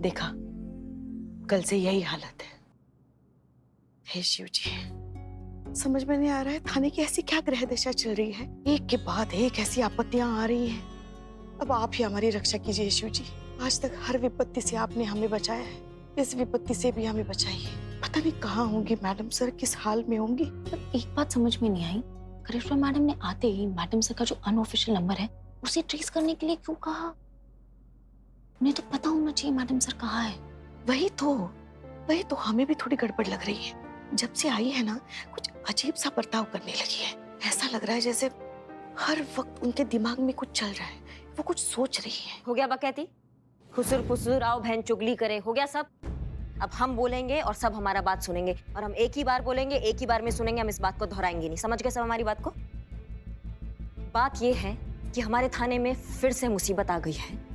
देखा, कल से यही हालत है। हे शिव जी, समझ में नहीं आ रहा है थाने की ऐसी क्या ग्रह दशा चल रही है। एक के बाद एक ऐसी आपत्तियां आ रही हैं। अब आप ही हमारी रक्षा कीजिए शिव जी। आज तक हर विपत्ति से आपने हमें बचाया है, इस विपत्ति से भी हमें बचाइए। पता नहीं कहाँ होंगी मैडम सर, किस हाल में होंगी। पर एक बात समझ में नहीं आई, करिश्मा मैडम ने आते ही मैडम सर का जो अनऑफिशियल नंबर है उसे ट्रेस करने के लिए क्यों कहा? उन्हें तो पता होना चाहिए मैडम सर कहाँ है। वही तो हमें भी थोड़ी गड़बड़ लग रही है। जब से आई है ना, कुछ अजीब सा बर्ताव करने लगी है। ऐसा लग रहा है जैसे हर वक्त उनके दिमाग में कुछ चल रहा है, वो कुछ सोच रही है। हो गया बकैती, खुसुर फुसुर आओ बहन चुगली करे, हो गया सब। अब हम बोलेंगे और सब हमारा बात सुनेंगे, और हम एक ही बार बोलेंगे, एक ही बार में सुनेंगे, हम इस बात को दोहराएंगे नहीं। समझ गए सब हमारी बात को? बात ये है कि हमारे थाने में फिर से मुसीबत आ गई है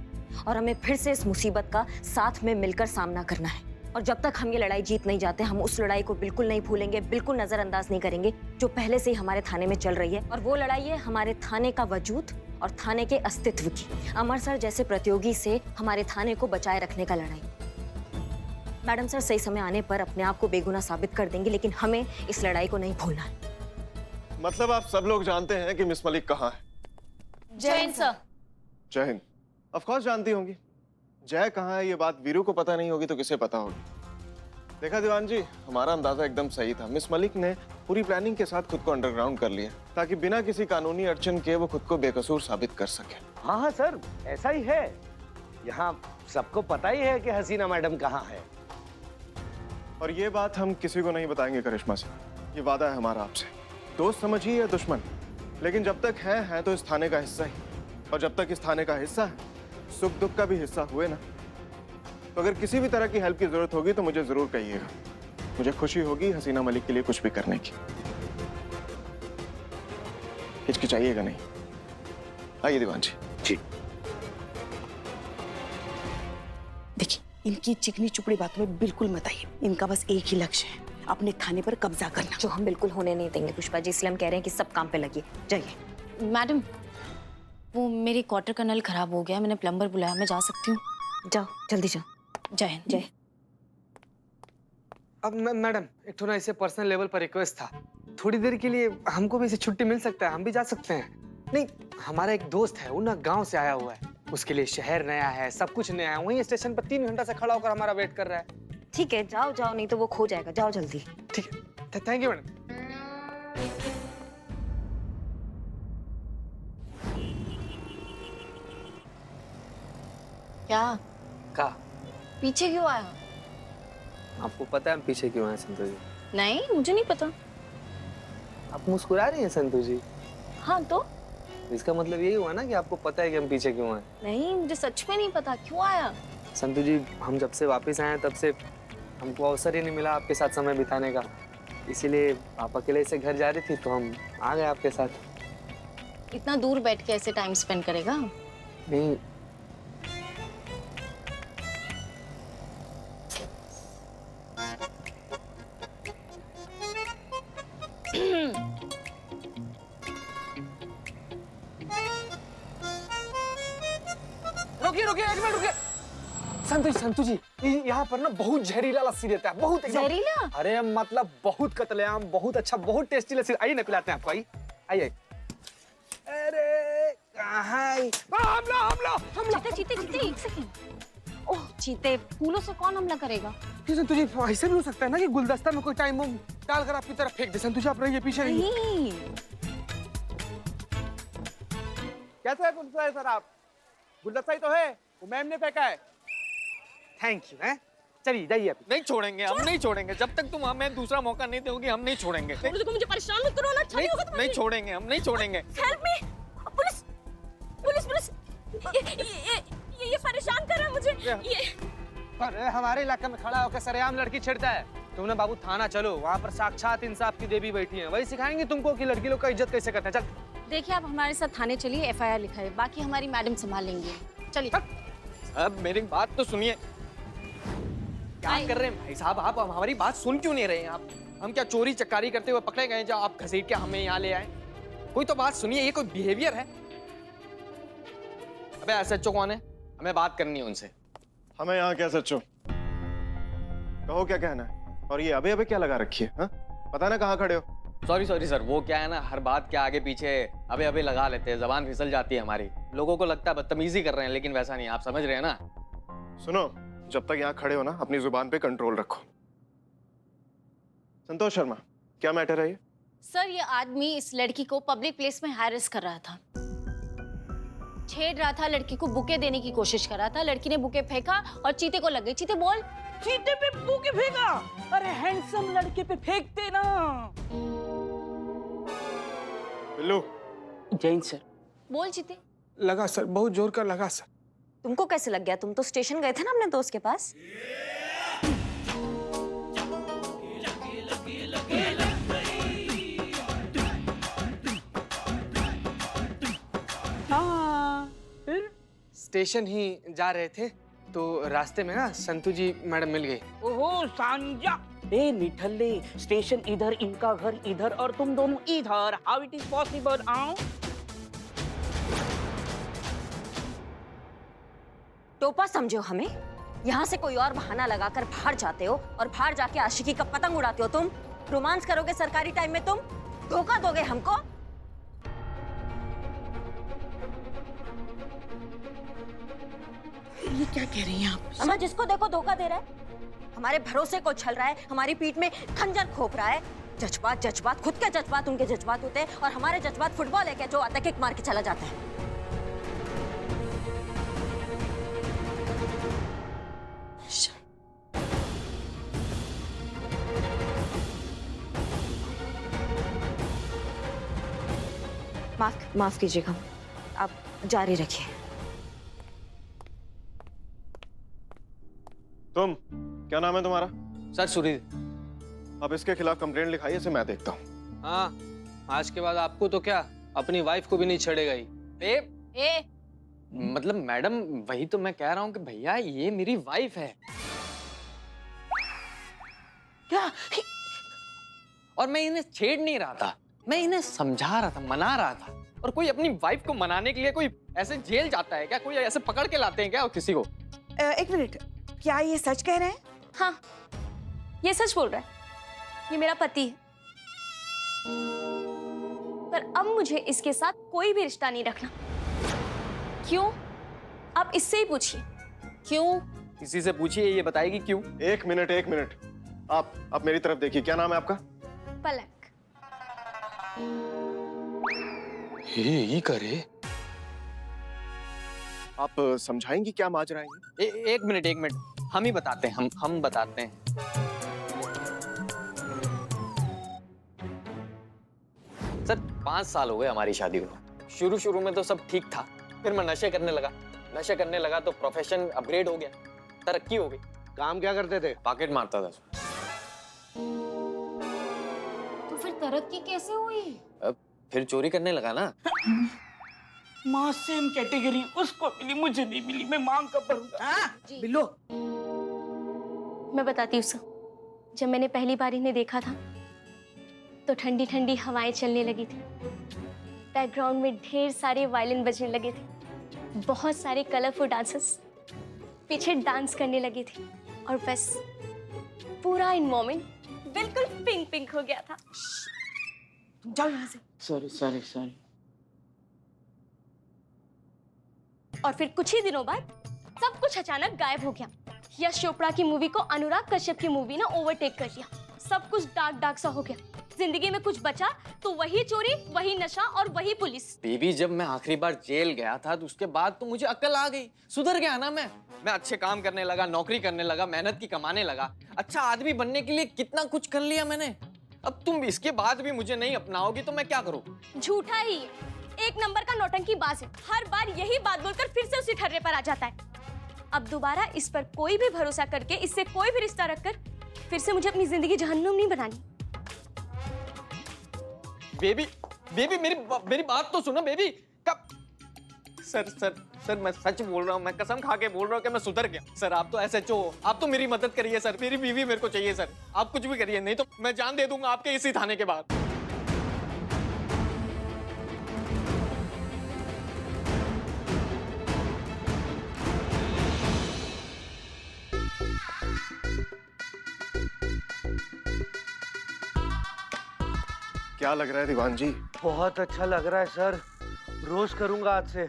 और हमें फिर से इस मुसीबत का साथ में मिलकर सामना करना है। और जब तक हम ये लड़ाई जीत नहीं जाते, हम उस लड़ाई को बिल्कुल नहीं भूलेंगे, बिल्कुल नजरअंदाज नहीं करेंगे जो पहले से ही हमारे थाने में चल रही है। और वो लड़ाई है हमारे थाने का वजूद और थाने के अस्तित्व की। अमर सर जैसे प्रतियोगी से हमारे थाने को बचाए रखने का लड़ाई। मैडम सर सही समय आने पर अपने आप को बेगुनाह साबित कर देंगे, लेकिन हमें इस लड़ाई को नहीं भूलना है। मतलब आप सब लोग जानते हैं कि मिस मलिक कहाँ है? जय हिंद सर। जय हिंद। ऑफ कोर्स जानती होंगी। जय कहाँ है ये बात वीरू को पता नहीं होगी तो किसे पता होगी? देखा दीवान जी, हमारा अंदाजा एकदम सही था। मिस मलिक ने पूरी प्लानिंग के साथ खुद को अंडरग्राउंड कर लिया ताकि बिना किसी कानूनी अड़चन के वो खुद को बेकसूर साबित कर सके। हाँ हाँ सर, ऐसा ही है। यहाँ सबको पता ही है कि हसीना मैडम कहाँ है। और ये बात हम किसी को नहीं बताएंगे करिश्मा से, ये वादा है हमारा आपसे। दोस्त समझिए या दुश्मन, लेकिन जब तक है तो इस थाने का हिस्सा ही। और जब तक इस थाने का हिस्सा है, सुख दुख का भी हिस्सा हुए ना। तो अगर किसी भी तरह की हेल्प की जरूरत होगी तो मुझे जरूर कहिएगा। मुझे खुशी होगी हसीना मलिक के लिए कुछ भी करने की। हिचकिचाइएगा नहीं। आइए दीवान जी। जी। देखिए, इनकी चिकनी चुपड़ी बातों में बिल्कुल मत आइए। इनका बस एक ही लक्ष्य है, अपने थाने पर कब्जा करना, जो हम बिल्कुल होने नहीं देंगे पुष्पा जी। इसलिए हम कह रहे हैं कि सब काम पे लगिए। जाइए। मैडम, वो मेरे क्वार्टर का नल खराब हो गया, मैंने प्लम्बर बुलाया, मैं जा सकती हूँ? जाओ, जल्दी जाओ। जय हिंद। जय। अब मैडम, एक तो ना इसे पर्सनल लेवल पर रिक्वेस्ट था, थोड़ी देर के लिए हमको भी इसे छुट्टी मिल सकता है, हम भी जा सकते हैं। नहीं, हमारा एक दोस्त है, वो ना गांव से आया हुआ है, उसके लिए शहर नया है, सब कुछ नया है। वहीं स्टेशन पर 3 घंटा से खड़ा होकर हमारा वेट कर रहा है। ठीक है, जाओ जाओ, नहीं तो वो खो जाएगा। जाओ जल्दी। ठीक है, थैंक यू मैडम। क्या का पीछे क्यों आया? आपको पता है हम पीछे क्यों आए संतोष जी? नहीं, मुझे नहीं पता। आप मुस्कुरा रही हैं संतोष जी? हाँ तो? इसका मतलब यही हुआ ना कि आपको पता है कि हम पीछे क्यों आए। नहीं, मुझे सच में नहीं पता क्यों आया। संतोष जी, हम जब से वापस आए हैं तब से हमको अवसर ही नहीं मिला आपके साथ समय बिताने का, इसीलिए आप अकेले से घर जा रही थी तो हम आ गए आपके साथ। इतना दूर बैठ के ऐसे टाइम स्पेंड करेगा? नहीं, रुकिए रुकिए, एक मिनट रुकिए। संतु जी, यहाँ पर ना बहुत जहरीला लस्सी देता है, बहुत एकदम। जहरीला? अरे मतलब बहुत कतलेआम, बहुत अच्छा, बहुत टेस्टी लस्सी। आइए ना, पिलाते हैं आपको। आइए। अरे कहाँ? हमला। चीते, एक सेकंड। ओह चीते, फूलों से कौन हमला करेगा? क्यों संतु जी, ऐसा भी हो सकता है ना कि गुलदस्ता में कोई टाइम डालकर आपकी तरफ फेंक दे। संतु जी, आप रहिए, पीछे रहिए। नहीं। कैसा है गुलदस्ता है सर? आप गुलदस्ता ही तो है, वो मैम ने फेंका है। Thank you. है, चलिए जाइए आप। नहीं छोड़ेंगे, हम नहीं छोड़ेंगे जब तक तुम हमें दूसरा मौका नहीं दोगी। हम नहीं छोड़ेंगे। मुझे परेशान मत करो ना। नहीं छोड़ेंगे, हम नहीं छोड़ेंगे। Help me. Police police police, ये परेशान कर रहा है मुझे। ये अरे हमारे इलाके में खड़ा होकर सरेआम लड़की छेड़ता है। तुमने बाबू थाना चलो, वहाँ पर साक्षात इंसाफ की देवी बैठी है, वही सिखाएंगे तुमको कि लड़की लोग का इज्जत कैसे करते हैं। चल देखिए, आप हमारे साथ थाने चलिए, एफआईआर लिखाइए, बाकी हमारी मैडम संभाल लेंगे। चलिए। अब मेरी बात तो सुनिए। क्या कर रहे हैं भाई साहब? आप हमारी बात सुन क्यों नहीं रहे हैं? आप हम क्या चोरी चकारी करते हुए पकड़े गए जो आप घसीट के हमें यहाँ ले आए? कोई तो बात सुनिए, ये कोई बिहेवियर है? अबे एसएचओ कौन है? हमें बात करनी है उनसे। हमें यहाँ क्या सच हो? कहो क्या कहना है? और ये अबे अबे क्या लगा रखी है? हाँ? पता ना कहाँ खड़े हो? सॉरी सॉरी सर, वो क्या है ना, हर बात के आगे पीछे अबे अबे लगा लेते हैं, जबान फिसल जाती है हमारी। लोगों को लगता है बदतमीजी कर रहे हैं, लेकिन वैसा नहीं, आप समझ रहे हैं ना। सुनो, जब तक यहाँ खड़े हो ना, अपनी जुबान पे कंट्रोल रखो। संतोष शर्मा, क्या मैटर है ये? सर, ये आदमी इस लड़की को पब्लिक प्लेस में हैरेस कर रहा था, छेड़ रहा था, लड़की को बुके देने की कोशिश कर रहा था। लड़की ने बुके फेंका और चीते को लग गई। चीते बोल। चीते पे बुके फेंका? अरे हैंडसम लड़के पे फेंकते ना। बिल्लू। जैन सर। बोल चीते। लगा सर, बहुत जोर का लगा सर। तुमको कैसे लग गया? तुम तो स्टेशन गए थे ना अपने दोस्त के पास। हाँ, फिर? स्टेशन ही जा रहे थे तो रास्ते में ना संतू जी मैडम मिल गई। ओहो सांजा। ए निठल्ले, स्टेशन इधर, इनका घर इधर और तुम दोनों इधर। How it is possible? आओ। टोपा समझो हमें? यहाँ से कोई और बहाना लगाकर बाहर जाते हो और बाहर जाके आशिकी का पतंग उड़ाते हो तुम। रोमांस करोगे सरकारी टाइम में तुम? धोखा दोगे हमको? ये क्या कह रही हैं आप? अम्मा, जिसको देखो धोखा दे रहा है, हमारे भरोसे को छल रहा है, हमारी पीठ में खंजर खोप रहा है। जज्बात जज्बात, खुद के जज्बात उनके जज्बात होते हैं और हमारे जज्बात फुटबॉल है क्या जो आता किक मार के चला जाता है। माफ कीजिएगा, आप जारी रखिए। तुम, क्या नाम है तुम्हारा? सर सुरील। अब इसके खिलाफ कंप्लेंट लिखाई, इसे मैं देखता हूँ। हाँ, आज के बाद आपको तो क्या, अपनी वाइफ को भी नहीं छेड़ेगा ही। ए, मतलब मैडम, वही तो मैं कह रहा हूँ कि भैया ये मेरी वाइफ है। क्या? और मैं इन्हें छेड़ नहीं रहा था, मैं इन्हें समझा रहा था, मना रहा था। और कोई अपनी वाइफ को मनाने के लिए कोई ऐसे जेल जाता है क्या? कोई ऐसे पकड़ के लाते हैं क्या किसी को? एक मिनट, क्या ये सच कह रहे हैं? हाँ, ये सच बोल रहा है। ये मेरा पति है, पर अब मुझे इसके साथ कोई भी रिश्ता नहीं रखना। क्यों? आप इससे ही पूछिए क्यों। किसी से पूछिए, ये बताएगी क्यों। एक मिनट, आप मेरी तरफ देखिए। क्या नाम है आपका? पलक। ये करे। आप समझाएंगी क्या माजरा है ये? एक मिनट, हम ही बताते हैं, हम बताते हैं। सर 5 साल हो गए हमारी शादी को। शुरू में तो सब ठीक था, फिर मैं नशे करने लगा तो प्रोफेशन अपग्रेड हो गया, तरक्की हो गई। काम क्या करते थे? पॉकेट मारता था। तो फिर तरक्की कैसे हुई? अब फिर चोरी करने लगा ना। माँ सेम कैटेगरी, उसको मिली मुझे नहीं मिली, मैं मांग कब भरूंगा? बिल्लो। मैं बताती हूँ सर, जब मैंने पहली बार इन्हें देखा था तो ठंडी ठंडी हवाएं चलने लगी थी, बैकग्राउंड में ढेर सारे वायलिन बजने लगे थे, बहुत सारे कलरफुल डांसर्स पीछे डांस करने लगे थे और बस पूरा एनवायरनमेंट बिल्कुल पिंक पिंक हो गया था। जाओ यहाँ से। सॉरी। और फिर कुछ ही दिनों बाद सब कुछ अचानक गायब हो गया। यश चोपड़ा की मूवी को अनुराग कश्यप की मूवी ने ओवरटेक कर लिया। सब कुछ डार्क सा हो गया। जिंदगी में कुछ बचा तो वही चोरी, वही नशा और वही पुलिस। बेबी, जब मैं आखिरी बार जेल गया था तो उसके बाद तो मुझे अक्ल आ गई, सुधर गया ना मैं अच्छे काम करने लगा, नौकरी करने लगा, मेहनत की कमाने लगा, अच्छा आदमी बनने के लिए कितना कुछ कर लिया मैंने। अब तुम इसके बाद भी मुझे नहीं अपनाओगी तो मैं क्या करूं? झूठा ही है, एक नंबर का नौटंकी बाज है। हर बार यही बात बोलकर फिर से उसी ठर्रे पर आ जाता है। अब दोबारा इस पर कोई भी भरोसा करके, इससे कोई भी रिश्ता रखकर फिर से मुझे अपनी जिंदगी जहन्नुम नहीं बनानी। बेबी मेरी बात तो सुनो बेबी। कब? सर मैं सच बोल रहा हूँ, मैं कसम खा के बोल रहा हूँ कि मैं सुधर गया। सर आप तो SHO हो, आप तो मेरी मदद करिए सर, मेरी बीवी मेरे को चाहिए सर, आप कुछ भी करिए, नहीं तो मैं जान दे दूंगा आपके इसी थाने के बाद। क्या लग रहा है दीवान जी? बहुत अच्छा लग रहा है सर, रोज करूंगा आज से।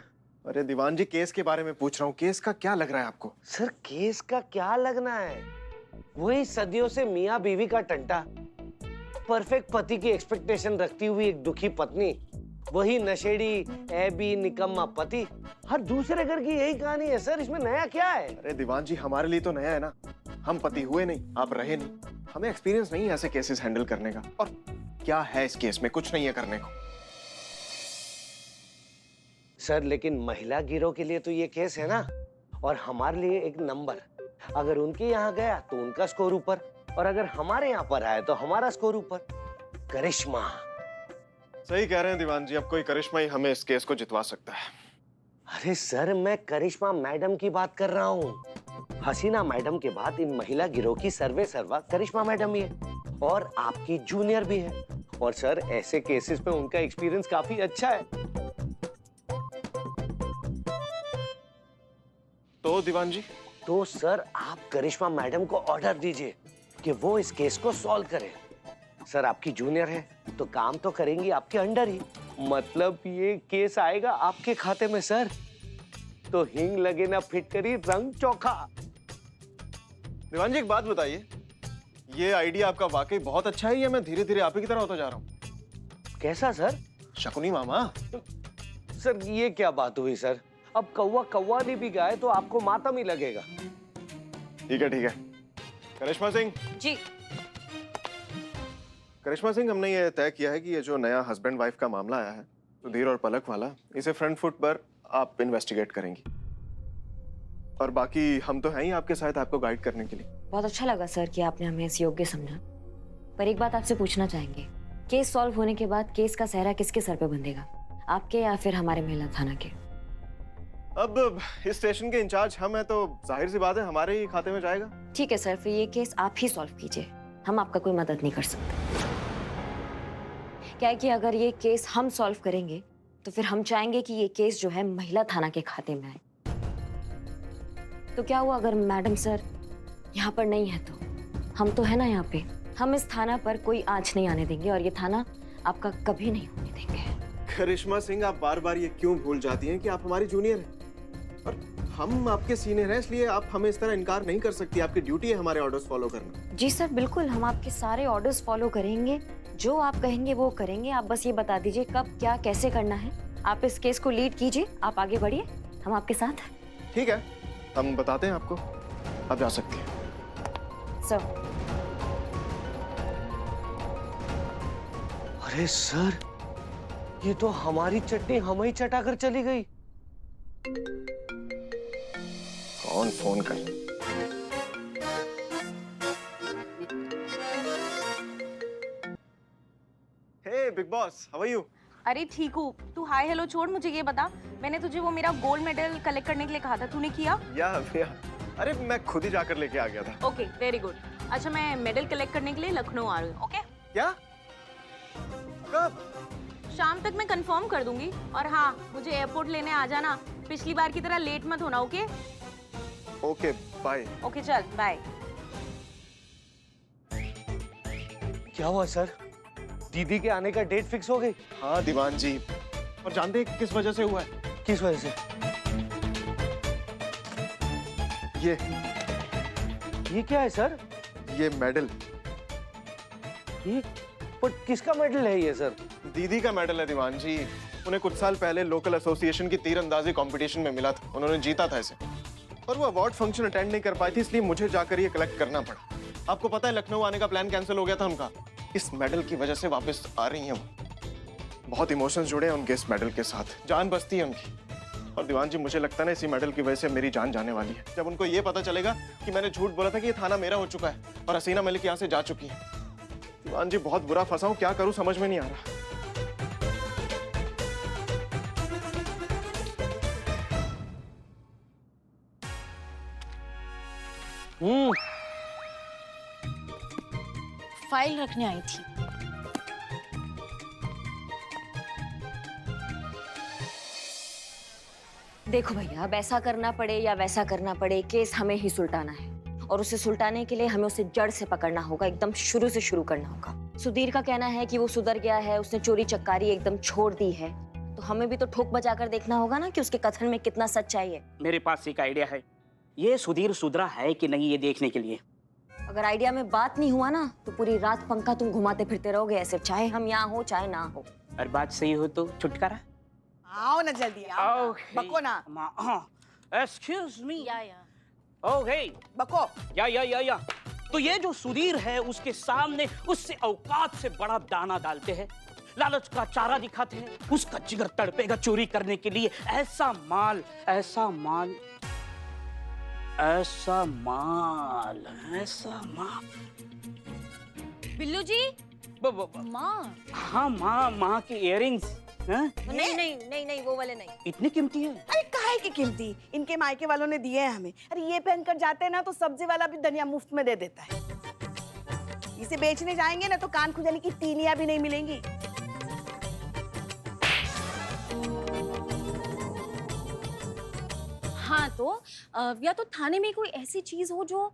अरे दीवान जी, केस के बारे में पूछ रहा हूँ, केस का क्या लग रहा है आपको? सर केस का क्या लगना है, वही सदियों से मियाँ बीवी का टंटा, परफेक्ट पति की एक्सपेक्टेशन रखती हुई एक दुखी पत्नी, वही नशेड़ी ऐबी निकम्मा पति। हर दूसरे घर की यही कहानी है सर, इसमें नया क्या है? अरे दीवान जी, हमारे लिए तो नया है ना, हम पति हुए नहीं, आप रहे नहीं, हमें एक्सपीरियंस नहीं है ऐसे केसेस हैंडल करने का। और क्या है इस केस में? कुछ नहीं है करने को। सर लेकिन महिला गिरोह के लिए तो ये केस है ना, और हमारे लिए एक नंबर। अगर उनके यहाँ गया तो उनका स्कोर ऊपर, और अगर हमारे यहाँ पर आए तो हमारा स्कोर ऊपर। करिश्मा। सही कह रहे हैं दीवान जी, अब कोई करिश्मा ही हमें इस केस को जितवा सकता है। अरे सर मैं करिश्मा मैडम की बात कर रहा हूँ। हसीना मैडम के बाद इन महिला गिरोह की सर्वे सर्वा करिश्मा मैडम ही है, और आपकी जूनियर भी है। और सर ऐसे केसेस में उनका एक्सपीरियंस काफी अच्छा है। तो दीवान जी? तो सर आप करिश्मा मैडम को ऑर्डर दीजिए कि वो इस केस को सॉल्व करे। सर आपकी जूनियर है तो काम तो करेंगी आपके अंडर ही, मतलब ये केस आएगा आपके खाते में सर। तो हिंग लगे ना फिटकरी रंग चोखा। दीवान जी एक बात बताइए, ये आइडिया आपका वाकई बहुत अच्छा है या मैं धीरे धीरे आप ही की तरह होता जा रहा हूँ? कैसा सर? शकुनी मामा। सर ये क्या बात हुई सर? अब कौवा कव्वाली भी गाए तो आपको मातम ही लगेगा। ठीक है ठीक है। करिश्मा सिंह। जी। करिश्मा सिंह, हमने ये तय किया है कि ये जो नया हस्बैंड वाइफ का मामला आया है, सुधीर और पलक वाला, इसे फ्रंट फुट पर आप इन्वेस्टिगेट करेंगी, और बाकी हम तो हैं ही आपके साथ आपको गाइड करने के लिए। बहुत अच्छा लगा सर कि आपने हमें इस योग्य समझा, पर एक बात आपसे पूछना चाहेंगे, केस सॉल्व होने के बाद केस का सहरा किसके सर पे बंधेगा, आपके या फिर हमारे महिला थाना के? अब इस स्टेशन के इंचार्ज हम हैं तो जाहिर सी बात है हमारे ही खाते में जाएगा। ठीक है सर, फिर ये केस आप ही सॉल्व कीजिए, हम आपका कोई मदद नहीं कर सकते। क्या है कि अगर ये केस हम सॉल्व करेंगे तो फिर हम चाहेंगे कि ये केस जो है महिला थाना के खाते में आए। तो क्या हुआ अगर मैडम सर यहाँ पर नहीं है तो? हम तो है ना यहाँ पे, हम इस थाना पर कोई आंच नहीं आने देंगे और ये थाना आपका कभी नहीं होने देंगे। करिश्मा सिंह, आप बार बार ये क्यों भूल जाती हैं कि आप हमारी जूनियर हैं और हम आपके सीनियर हैं, इसलिए आप हमें इस तरह इनकार नहीं कर सकती। आपकी ड्यूटी है हमारे ऑर्डर्स फॉलो करना। जी सर बिल्कुल, हम आपके सारे ऑर्डर्स फॉलो करेंगे, जो आप कहेंगे वो करेंगे। आप बस ये बता दीजिए कब क्या कैसे करना है। आप इस केस को लीड कीजिए, आप आगे बढ़िए, हम आपके साथ हैं। ठीक है, हम बताते हैं आपको, आप जा सकती हैं। सर। अरे सर, ये तो हमारी चटनी हम ही चटा कर चली गई। कौन फोन कर? Hey big boss, how are you? अरे ठीक हूँ, तू हाय हेलो छोड़, मुझे ये बता, मैंने तुझे वो मेरा गोल्ड मेडल कलेक्ट करने के लिए कहा था, तूने किया? या अरे मैं खुद ही जाकर लेके आ गया था। Okay very good. अच्छा मैं मेडल कलेक्ट करने के लिए लखनऊ आ रही हूँ। ओके क्या? कब? शाम तक मैं कंफर्म कर दूंगी। और हाँ, मुझे एयरपोर्ट लेने आ जाना, पिछली बार की तरह लेट मत होना। Okay okay bye. ओके चल बाय। क्या हुआ सर? दीदी के आने का डेट फिक्स हो गई? हाँ दीवान जी, और जानते हैं किस वजह से हुआ है? किस वजह से? ये क्या है सर? ये मेडल। ये पर किसका मेडल है ये सर? दीदी का मेडल है दीवान जी। उन्हें कुछ साल पहले लोकल एसोसिएशन की तीरंदाजी कंपटीशन में मिला था, उन्होंने जीता था इसे, और वो अवार्ड फंक्शन अटेंड नहीं कर पाई थी, इसलिए मुझे जाकर ये कलेक्ट करना पड़ा। आपको पता है लखनऊ आने का प्लान कैंसिल हो गया था उनका, इस मेडल की वजह से वापस आ रही हैं वो। बहुत इमोशंस जुड़े हैं उनके इस मेडल के साथ, जान बसती है उनकी। और दीवान जी मुझे लगता है ना इसी मेडल की वजह से मेरी जान जाने वाली है। जब उनको ये पता चलेगा कि मैंने झूठ बोला था कि ये थाना मेरा हो चुका है और हसीना मलिक यहाँ से जा चुकी है। दीवान जी बहुत बुरा फंसा हूँ, क्या करूँ समझ में नहीं आ रहा। फाइल रखने आई थी। देखो भैया, अब ऐसा करना पड़े या वैसा करना पड़े, केस हमें ही सुलटाना है, और उसे सुलटाने के लिए हमें उसे जड़ से पकड़ना होगा, एकदम शुरू से शुरू करना होगा। सुधीर का कहना है कि वो सुधर गया है, उसने चोरी चकारी एकदम छोड़ दी है, तो हमें भी तो ठोक बजाकर देखना होगा ना कि उसके कथन में कितना सच्चाई है। मेरे पास एक आइडिया है, ये सुधीर सुधरा है कि नहीं ये देखने के लिए। अगर आइडिया में बात नहीं हुआ ना तो पूरी रात पंखा तुम घुमाते फिरते रहोगे ऐसे, चाहे हम यहाँ हो चाहे ना हो। और बात सही हो तो छुटकारा। आओ ना जल्दी आओ। Okay. बको ना। Excuse me. या ओके बको। या तो ये जो सुधीर है उसके सामने उससे औकात से बड़ा दाना डालते हैं, लालच का चारा दिखाते हैं, उसका जिगर तड़पेगा चोरी करने के लिए। ऐसा माल ऐसा माल ऐसा माल ऐसा माल। बिल्लू जी, माँ। हाँ माँ के इयररिंग्स। नहीं वो वाले नहीं। इतनी कीमती है? अरे काहे की कीमती, इनके मायके वालों ने दिए हैं हमें। अरे ये पहनकर जाते हैं ना तो सब्जी वाला भी धनिया मुफ्त में दे देता है। इसे बेचने जाएंगे ना तो कान खुजाने की तीलियां भी नहीं मिलेंगी। हाँ तो या तो थाने में कोई ऐसी चीज हो जो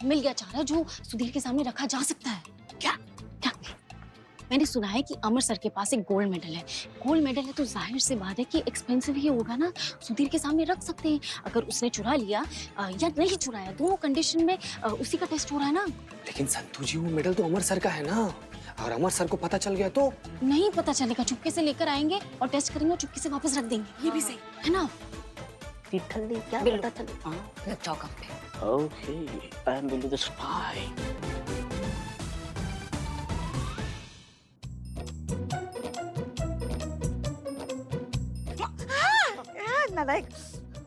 मिल गया चारा जो सुधीर के सामने रखा जा सकता है। क्या क्या मैंने सुना है कि अमर सर के पास एक गोल्ड मेडल है। गोल्ड मेडल है तो जाहिर सी बात है कि एक्सपेंसिव ही होगा ना, सुधीर के सामने रख सकते हैं। अगर उसने चुरा लिया या नहीं चुराया, दोनों कंडीशन में उसी का टेस्ट हो रहा है ना। लेकिन संतू जी वो मेडल तो अमर सर का है ना, और अमर सर को पता चल गया तो? नहीं पता चलेगा, चुपके से लेकर आएंगे और टेस्ट करेंगे और चुपके से वापस रख देंगे। ये भी सही है ना? क्या पता चला? लग जाओ काम पे। Okay, I'm Billy the spy. नालायक।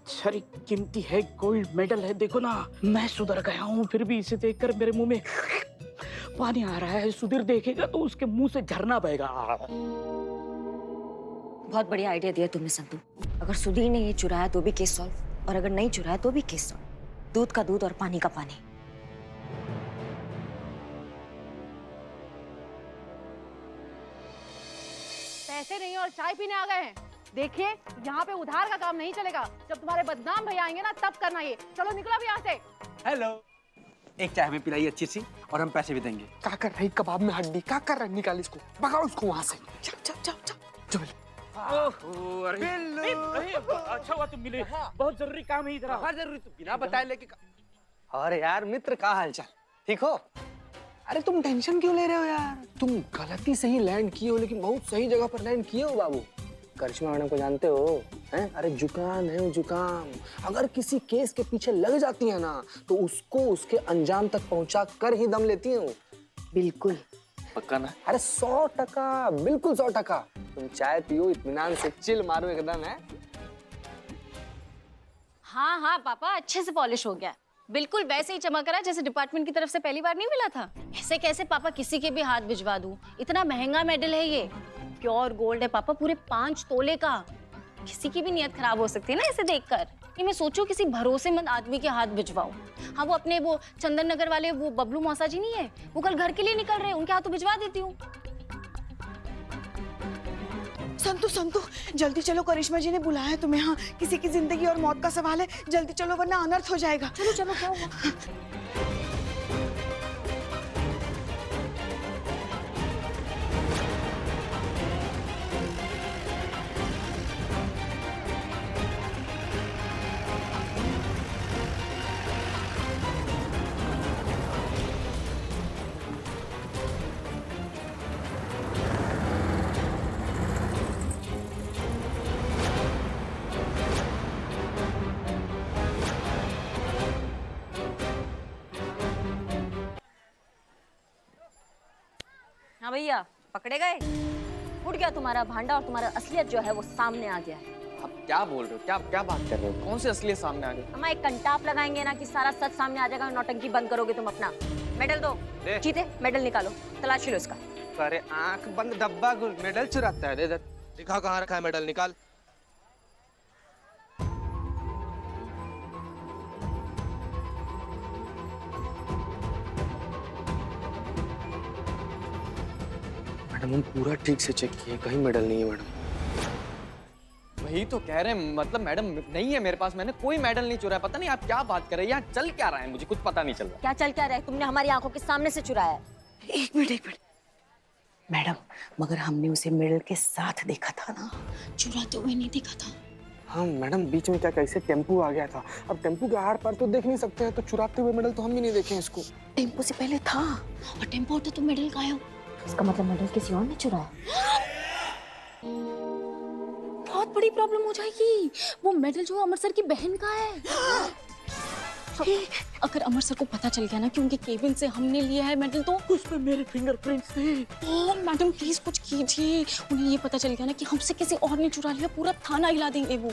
सारी कीमती है, गोल्ड मेडल है। देखो ना, मैं सुधर गया हूँ फिर भी इसे देखकर मेरे मुंह में पानी आ रहा है। सुधीर देखेगा तो उसके मुंह से झरना बहेगा। बहुत बढ़िया आइडिया दिया तुमने संतू। अगर सुधीर ने ये चुराया तो भी केस सॉल्व, और अगर नहीं चुराया तो भी केस सॉल्व। दूध का दूध और पानी का पानी। पैसे नहीं और चाय पीने आ गए हैं। देखिए यहाँ पे उधार का काम नहीं चलेगा। जब तुम्हारे बदनाम भैया आएंगे ना तब करना ये। चलो निकलो अब यहाँ से। हेलो, एक चाय हमें पिलाई अच्छी सी और हम पैसे भी देंगे। क्या कर रही कबाब में हड्डी? क्या कर रहा है? निकाल इसको, भगाओ उसको वहां से। चल चल। ओह, अरे अच्छा हुआ तुम मिले, बहुत जरूरी काम है इधर। हाँ जरूरी, तो बिना बताए लेके। अरे यार मित्र, क्या हालचाल? ठीक हो? अरे तुम टेंशन क्यों ले रहे हो यार? तुम गलती से ही लैंड किए हो, लेकिन बहुत सही जगह पर लैंड किए हो बाबू। करिश्मा मैडम को जानते हो? हैं? अरे जुकाम है वो, जुकाम। अगर किसी केस के पीछे लग जाती है ना तो उसको उसके अंजाम तक पहुंचा कर ही दम लेती है वो। बिल्कुल पक्का ना? अरे 100%, बिल्कुल 100%। तुम चाय पियो, इत्मीनान से चिल मारो एकदम। है हाँ पापा, अच्छे से पॉलिश हो गया, बिल्कुल वैसे ही चमक रहा है जैसे डिपार्टमेंट की तरफ से पहली बार नहीं मिला था। ऐसे कैसे पापा किसी के भी हाथ भिजवा दूं? इतना महंगा मेडल है ये, प्योर गोल्ड है पापा, पूरे 5 तोले का। किसी की भी नियत खराब हो सकती है ना इसे देखकर। कि मैं सोचूं किसी भरोसेमंद आदमी के हाथ भिजवाऊं। हाँ वो अपने वो चंदन नगर वाले वो बबलू मौसा जी नहीं है, वो कल घर के लिए निकल रहे हैं, उनके हाथों भिजवा देती हूँ। संतू जल्दी चलो, करिश्मा जी ने बुलाया है तुम्हें। हाँ किसी की जिंदगी और मौत का सवाल है, जल्दी चलो वरना अनर्थ हो जाएगा। चलो क्या हुआ? हाँ भैया, पकड़े गए। फूट गया तुम्हारा भांडा और तुम्हारा असलियत जो है वो सामने आ गया है। आप क्या बोल रहे हो? क्या बात कर रहे हो? कौन से असलियत सामने आ गई? हम एक कंटाप लगाएंगे ना कि सारा सच सामने आ जाएगा। नौटंकी बंद करोगे तुम अपना। मेडल दो। जीते मेडल निकालो, तलाशी लो इसका। अरे आंख बंद डब्बा गुल, मेडल चुराता है। इधर दिखा कहाँ रखा है मेडल, निकाल। मैडम हम पूरा ठीक से चेक किए, कहीं मेडल नहीं है मैडम। वही तो कह रहे हैं, मतलब मैडम नहीं है मेरे पास, मैंने कोई मेडल नहीं चुराया। पता नहीं आप क्या बात कर रहे हैं, यहाँ चल क्या रहा है मुझे कुछ पता नहीं चल रहा। क्या चल क्या रहा है? तुमने हमारी आंखों के सामने से चुराया है। एक मिनट मैडम, मगर हमने उसे मेडल के साथ देखा था ना, चुराते हुए नहीं देखा था। हाँ मैडम, बीच में क्या कैसे टेम्पू आ गया था। अब टेम्पू के आर पार तो देख नहीं सकते हैं, तो चुराते हुए मेडल तो हम भी नहीं देखे इसको। टेम्पो से पहले था। और टेम्पो होता तो मेडल गायब। इसका मतलब मेडल किसी और ने चुराया। बहुत बड़ी प्रॉब्लम हो जाएगी। वो मेडल जो अमर सर की बहन का है। अगर अमर सर को पता चल गया ना कि उनके केबिन से हमने लिया है मेडल, तो उस पे मेरे फिंगरप्रिंट्स थे। ओह मैडम प्लीज कुछ कीजिए। उन्हें ये पता चल गया ना कि हमसे किसी और ने चुरा लिया, पूरा थाना हिला देंगे वो।